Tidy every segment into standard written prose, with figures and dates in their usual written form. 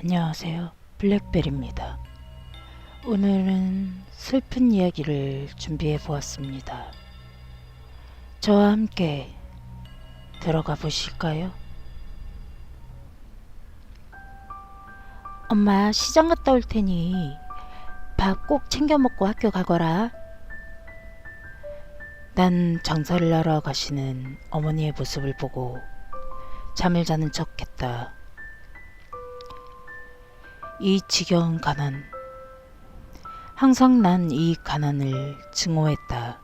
안녕하세요. 블랙벨입니다. 오늘은 슬픈 이야기를 준비해 보았습니다. 저와 함께 들어가 보실까요? 엄마, 시장 갔다 올 테니 밥 꼭 챙겨 먹고 학교 가거라. 난 장사를 하러 가시는 어머니의 모습을 보고 잠을 자는 척 했다. 이 지겨운 가난. 항상 난 이 가난을 증오했다.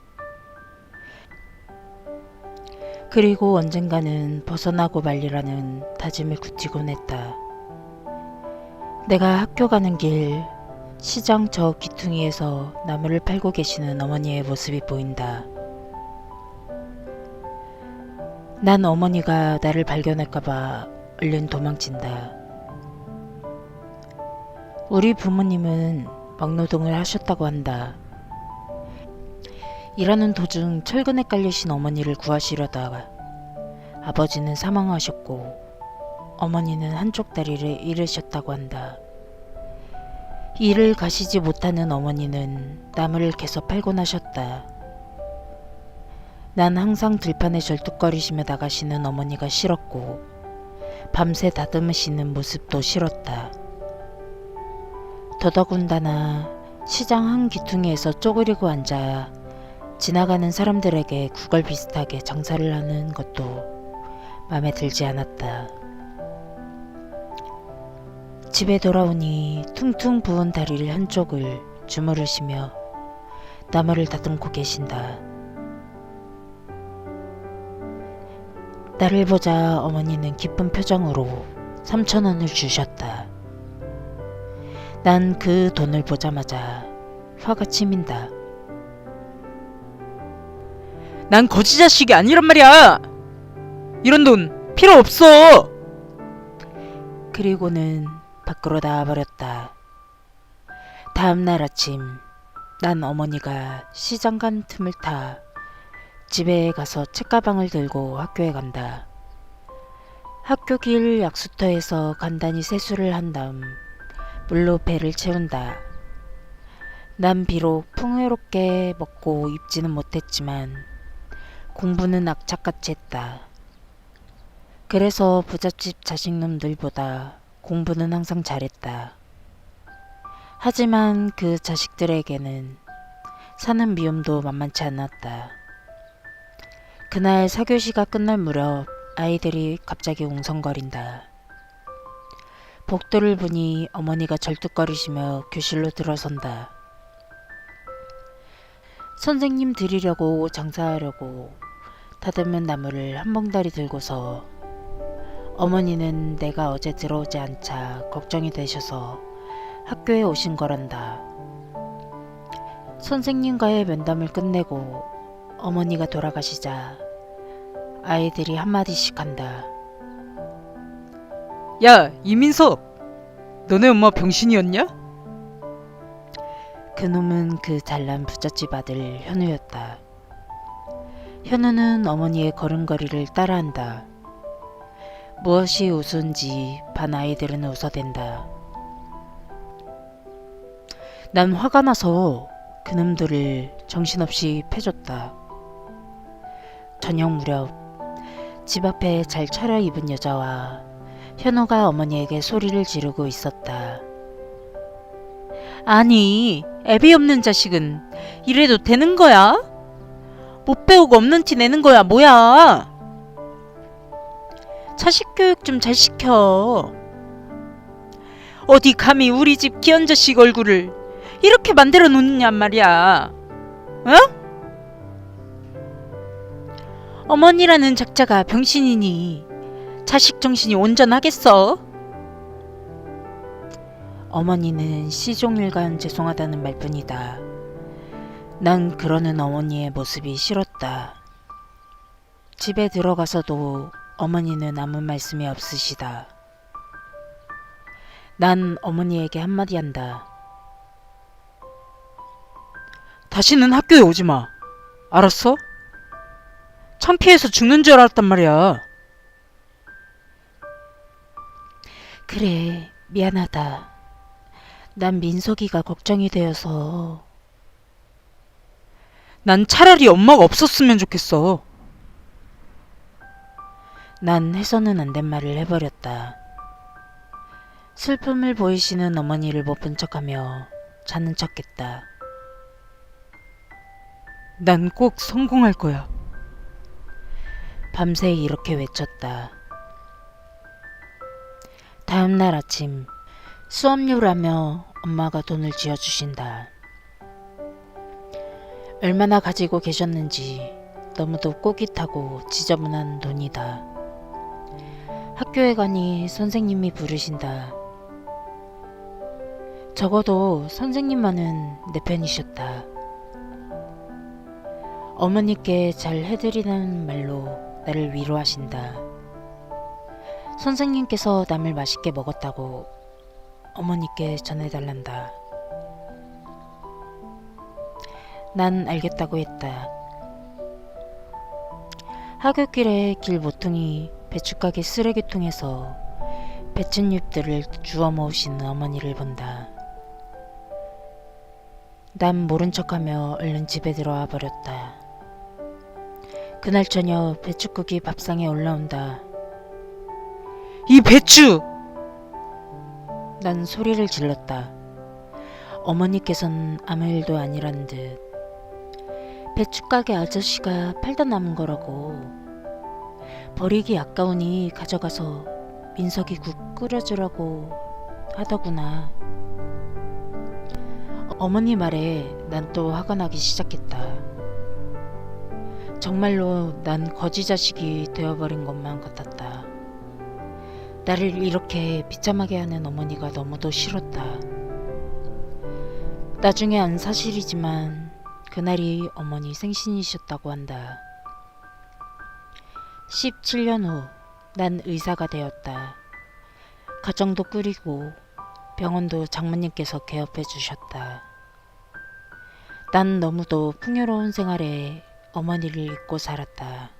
그리고 언젠가는 벗어나고 말리라는 다짐을 굳히곤 했다. 내가 학교 가는 길 시장 저 귀퉁이에서 나무를 팔고 계시는 어머니의 모습이 보인다. 난 어머니가 나를 발견할까봐 얼른 도망친다. 우리 부모님은 막노동을 하셨다고 한다. 일하는 도중 철근에 깔리신 어머니를 구하시려다가 아버지는 사망하셨고 어머니는 한쪽 다리를 잃으셨다고 한다. 일을 가시지 못하는 어머니는 나무를 계속 팔곤 하셨다. 난 항상 들판에 절뚝거리시며 나가시는 어머니가 싫었고 밤새 다듬으시는 모습도 싫었다. 더더군다나 시장 한 귀퉁이에서 쪼그리고 앉아 지나가는 사람들에게 구걸 비슷하게 장사를 하는 것도 마음에 들지 않았다. 집에 돌아오니 퉁퉁 부은 다리를 한쪽을 주무르시며 나무를 다듬고 계신다. 나를 보자 어머니는 기쁜 표정으로 3,000원을 주셨다. 난 그 돈을 보자마자 화가 치민다. 난 거지 자식이 아니란 말이야. 이런 돈 필요 없어. 그리고는 밖으로 나와버렸다. 다음날 아침 난 어머니가 시장 간 틈을 타 집에 가서 책가방을 들고 학교에 간다. 학교 길 약수터에서 간단히 세수를 한 다음 물로 배를 채운다. 난 비록 풍요롭게 먹고 입지는 못했지만 공부는 악착같이 했다. 그래서 부잣집 자식놈들보다 공부는 항상 잘했다. 하지만 그 자식들에게는 사는 미움도 만만치 않았다. 그날 4교시가 끝날 무렵 아이들이 갑자기 웅성거린다. 복도를 보니 어머니가 절뚝거리시며 교실로 들어선다. 선생님 드리려고 장사하려고 다듬은 나무를 한 봉다리 들고서 어머니는 내가 어제 들어오지 않자 걱정이 되셔서 학교에 오신 거란다. 선생님과의 면담을 끝내고 어머니가 돌아가시자 아이들이 한마디씩 한다. 야, 이민석, 너네 엄마 병신이었냐? 그놈은 그 잘난 부잣집 아들 현우였다. 현우는 어머니의 걸음걸이를 따라한다. 무엇이 우스운지 반 아이들은 웃어댄다. 난 화가 나서 그놈들을 정신없이 패줬다. 저녁 무렵 집 앞에 잘 차려입은 여자와 현우가 어머니에게 소리를 지르고 있었다. 아니, 애비 없는 자식은 이래도 되는 거야? 못 배우고 없는 티 내는 거야, 뭐야? 자식 교육 좀 잘 시켜. 어디 감히 우리 집 귀한 자식 얼굴을 이렇게 만들어 놓느냔 말이야. 어? 어머니라는 작자가 병신이니 자식 정신이 온전하겠어? 어머니는 시종일관 죄송하다는 말뿐이다. 난 그러는 어머니의 모습이 싫었다. 집에 들어가서도 어머니는 아무 말씀이 없으시다. 난 어머니에게 한마디 한다. 다시는 학교에 오지 마. 알았어? 창피해서 죽는 줄 알았단 말이야. 그래, 미안하다. 난 민석이가 걱정이 되어서. 난 차라리 엄마가 없었으면 좋겠어. 난 해서는 안 된 말을 해버렸다. 슬픔을 보이시는 어머니를 못 본 척하며 자는 척했다. 난 꼭 성공할 거야. 밤새 이렇게 외쳤다. 다음 날 아침 수업료라며 엄마가 돈을 쥐어주신다. 얼마나 가지고 계셨는지 너무도 꼬깃하고 지저분한 돈이다. 학교에 가니 선생님이 부르신다. 적어도 선생님만은 내 편이셨다. 어머니께 잘 해드리는 말로 나를 위로하신다. 선생님께서 남을 맛있게 먹었다고 어머니께 전해달란다. 난 알겠다고 했다. 하굣길에 길 모퉁이 배춧가게 쓰레기통에서 배춧잎들을 주워 모으시는 어머니를 본다. 난 모른 척하며 얼른 집에 들어와 버렸다. 그날 저녁 배춧국이 밥상에 올라온다. 이 배추! 난 소리를 질렀다. 어머니께서는 아무 일도 아니란 듯. 배춧가게 아저씨가 팔다 남은 거라고. 버리기 아까우니 가져가서 민석이 국 끓여주라고 하더구나. 어머니 말에 난 또 화가 나기 시작했다. 정말로 난 거지 자식이 되어버린 것만 같았다. 나를 이렇게 비참하게 하는 어머니가 너무도 싫었다. 나중에 안 사실이지만 그날이 어머니 생신이셨다고 한다. 17년 후 난 의사가 되었다. 가정도 꾸리고 병원도 장모님께서 개업해 주셨다. 난 너무도 풍요로운 생활에 어머니를 잊고 살았다.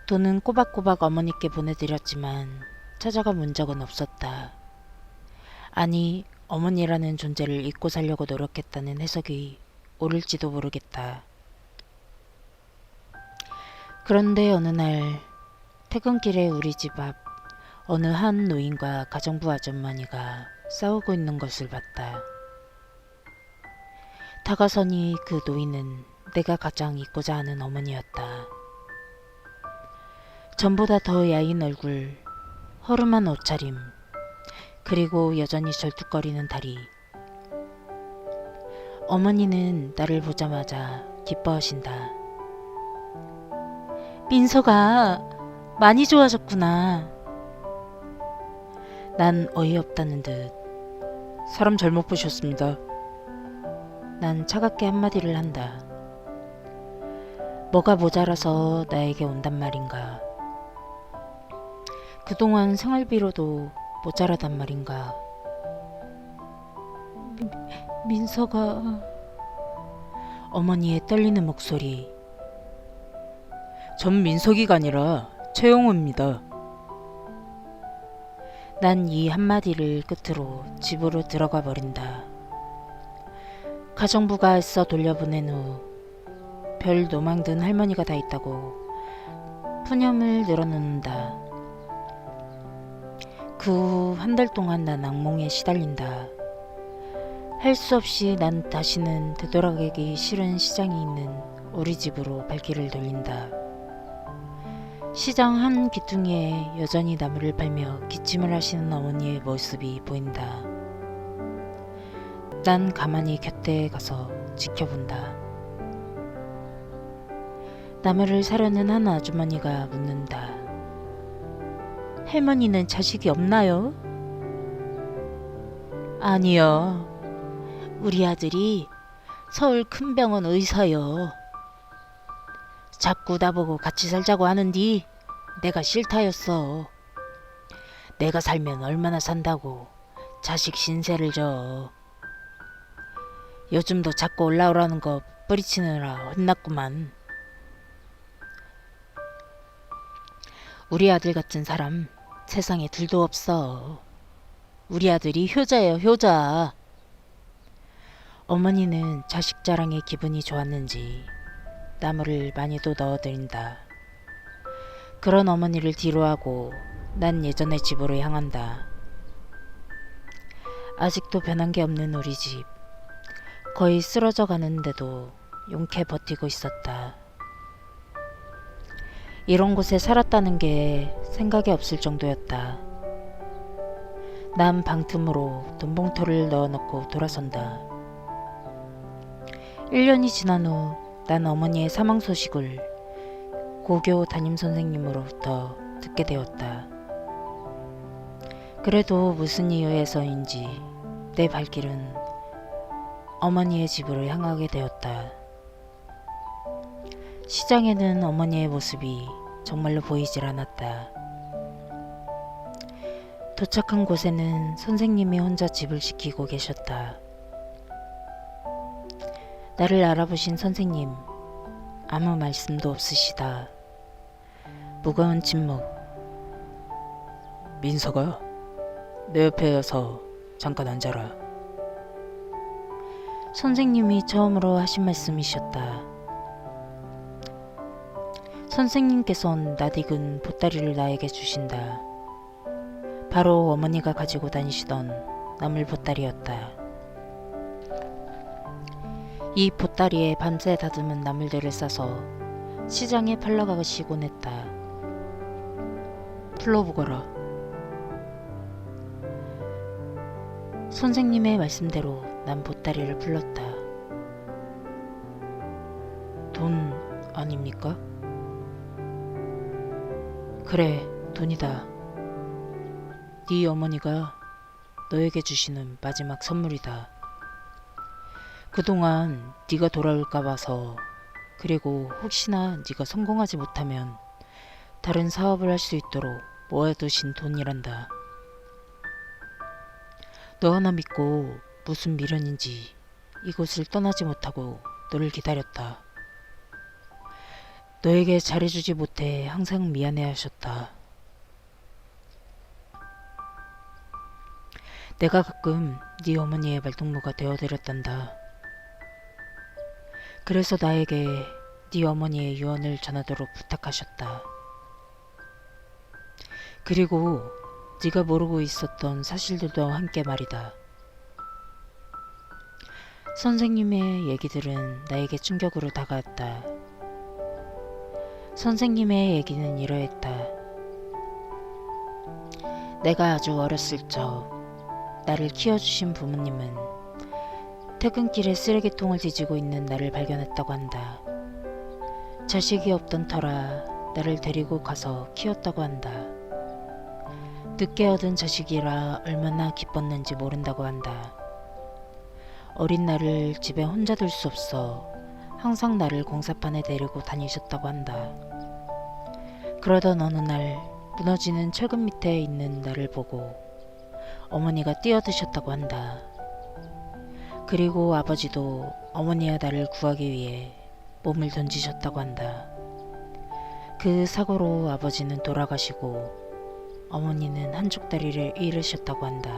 돈은 꼬박꼬박 어머니께 보내드렸지만 찾아가 본 적은 없었다. 아니, 어머니라는 존재를 잊고 살려고 노력했다는 해석이 옳을지도 모르겠다. 그런데 어느 날 퇴근길에 우리 집 앞 어느 한 노인과 가정부 아주머니가 싸우고 있는 것을 봤다. 다가서니 그 노인은 내가 가장 잊고자 하는 어머니였다. 전보다 더 야인 얼굴, 허름한 옷차림, 그리고 여전히 절뚝거리는 다리. 어머니는 나를 보자마자 기뻐하신다. 민서가 많이 좋아졌구나. 난 어이없다는 듯. 사람 잘못 보셨습니다. 난 차갑게 한마디를 한다. 뭐가 모자라서 나에게 온단 말인가. 그동안 생활비로도 모자라단 말인가. 민서가... 어머니의 떨리는 목소리. 전 민석이가 아니라 최영우입니다. 난 이 한마디를 끝으로 집으로 들어가 버린다. 가정부가 애써 돌려보낸 후 별 노망 든 할머니가 다 있다고 푸념을 늘어놓는다. 그 후 한 달 동안 난 악몽에 시달린다. 할 수 없이 난 다시는 되돌아가기 싫은 시장이 있는 우리 집으로 발길을 돌린다. 시장 한 귀퉁이에 여전히 나무를 팔며 기침을 하시는 어머니의 모습이 보인다. 난 가만히 곁에 가서 지켜본다. 나무를 사려는 한 아주머니가 묻는다. 할머니는 자식이 없나요? 아니요. 우리 아들이 서울 큰 병원 의사요. 자꾸 나보고 같이 살자고 하는디 내가 싫다였어. 내가 살면 얼마나 산다고 자식 신세를 져. 요즘도 자꾸 올라오라는 거 뿌리치느라 혼났구만. 우리 아들 같은 사람 세상에 둘도 없어. 우리 아들이 효자예요, 효자. 어머니는 자식 자랑에 기분이 좋았는지 나물을 많이도 넣어드린다. 그런 어머니를 뒤로하고 난 예전의 집으로 향한다. 아직도 변한 게 없는 우리 집. 거의 쓰러져 가는데도 용케 버티고 있었다. 이런 곳에 살았다는 게 생각이 없을 정도였다. 난 방틈으로 돈봉투를 넣어놓고 돌아선다. 1년이 지난 후 난 어머니의 사망 소식을 고교 담임 선생님으로부터 듣게 되었다. 그래도 무슨 이유에서인지 내 발길은 어머니의 집으로 향하게 되었다. 시장에는 어머니의 모습이 정말로 보이질 않았다. 도착한 곳에는 선생님이 혼자 집을 지키고 계셨다. 나를 알아보신 선생님, 아무 말씀도 없으시다. 무거운 침묵. 민서가 내 옆에 와서 잠깐 앉아라. 선생님이 처음으로 하신 말씀이셨다. 선생님께선 낯익은 보따리를 나에게 주신다. 바로 어머니가 가지고 다니시던 나물 보따리였다. 이 보따리에 밤새 다듬은 나물들을 싸서 시장에 팔러가시곤 했다. 풀러보거라. 선생님의 말씀대로 난 보따리를 풀렀다. 돈 아닙니까? 그래, 돈이다. 네 어머니가 너에게 주시는 마지막 선물이다. 그동안 네가 돌아올까 봐서, 그리고 혹시나 네가 성공하지 못하면 다른 사업을 할 수 있도록 모아두신 돈이란다. 너 하나 믿고 무슨 미련인지 이곳을 떠나지 못하고 너를 기다렸다. 너에게 잘해주지 못해 항상 미안해하셨다. 내가 가끔 네 어머니의 말동무가 되어드렸단다. 그래서 나에게 네 어머니의 유언을 전하도록 부탁하셨다. 그리고 네가 모르고 있었던 사실들도 함께 말이다. 선생님의 얘기들은 나에게 충격으로 다가왔다. 선생님의 얘기는 이러했다. 내가 아주 어렸을 적 나를 키워주신 부모님은 퇴근길에 쓰레기통을 뒤지고 있는 나를 발견했다고 한다. 자식이 없던 터라 나를 데리고 가서 키웠다고 한다. 늦게 얻은 자식이라 얼마나 기뻤는지 모른다고 한다. 어린 나를 집에 혼자 둘 수 없어 항상 나를 공사판에 데리고 다니셨다고 한다. 그러던 어느 날 무너지는 철근 밑에 있는 나를 보고 어머니가 뛰어드셨다고 한다. 그리고 아버지도 어머니와 나를 구하기 위해 몸을 던지셨다고 한다. 그 사고로 아버지는 돌아가시고 어머니는 한쪽 다리를 잃으셨다고 한다.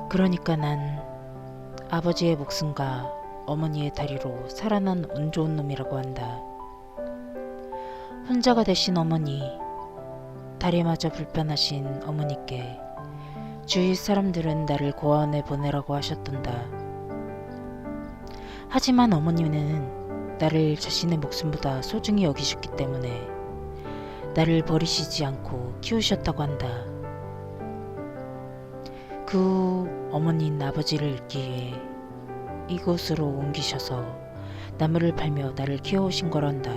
그러니까 난 아버지의 목숨과 어머니의 다리로 살아난 운 좋은 놈이라고 한다. 혼자가 되신 어머니, 다리마저 불편하신 어머니께 주위 사람들은 나를 고아원에 보내라고 하셨단다. 하지만 어머니는 나를 자신의 목숨보다 소중히 여기셨기 때문에 나를 버리시지 않고 키우셨다고 한다. 그 후 어머니는 아버지를 잃기 위해 이곳으로 옮기셔서 나무를 팔며 나를 키워오신 거란다.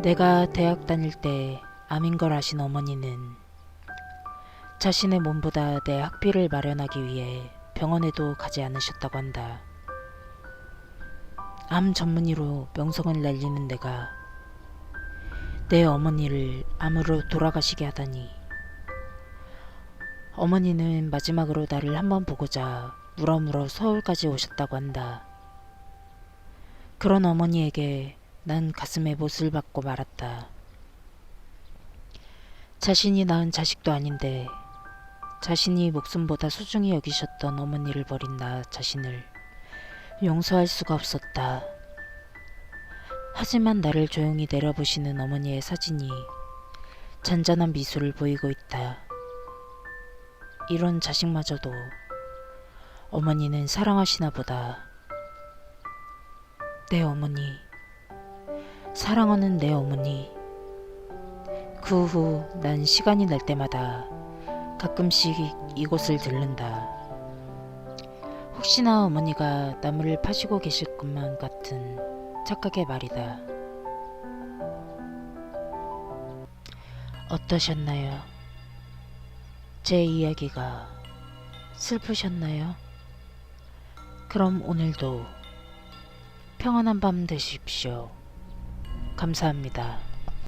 내가 대학 다닐 때 암인 걸 아신 어머니는 자신의 몸보다 내 학비를 마련하기 위해 병원에도 가지 않으셨다고 한다. 암 전문의로 명성을 날리는 내가 내 어머니를 암으로 돌아가시게 하다니. 어머니는 마지막으로 나를 한번 보고자 물어물어 서울까지 오셨다고 한다. 그런 어머니에게 난 가슴에 못을 박고 말았다. 자신이 낳은 자식도 아닌데 자신이 목숨보다 소중히 여기셨던 어머니를 버린 나 자신을 용서할 수가 없었다. 하지만 나를 조용히 내려보시는 어머니의 사진이 잔잔한 미소를 보이고 있다. 이런 자식마저도 어머니는 사랑하시나 보다. 내 어머니, 사랑하는 내 어머니. 그 후 난 시간이 날 때마다 가끔씩 이곳을 들른다. 혹시나 어머니가 나무를 파시고 계실 것만 같은 착각의 말이다. 어떠셨나요? 제 이야기가 슬프셨나요? 그럼 오늘도 평안한 밤 되십시오. 감사합니다.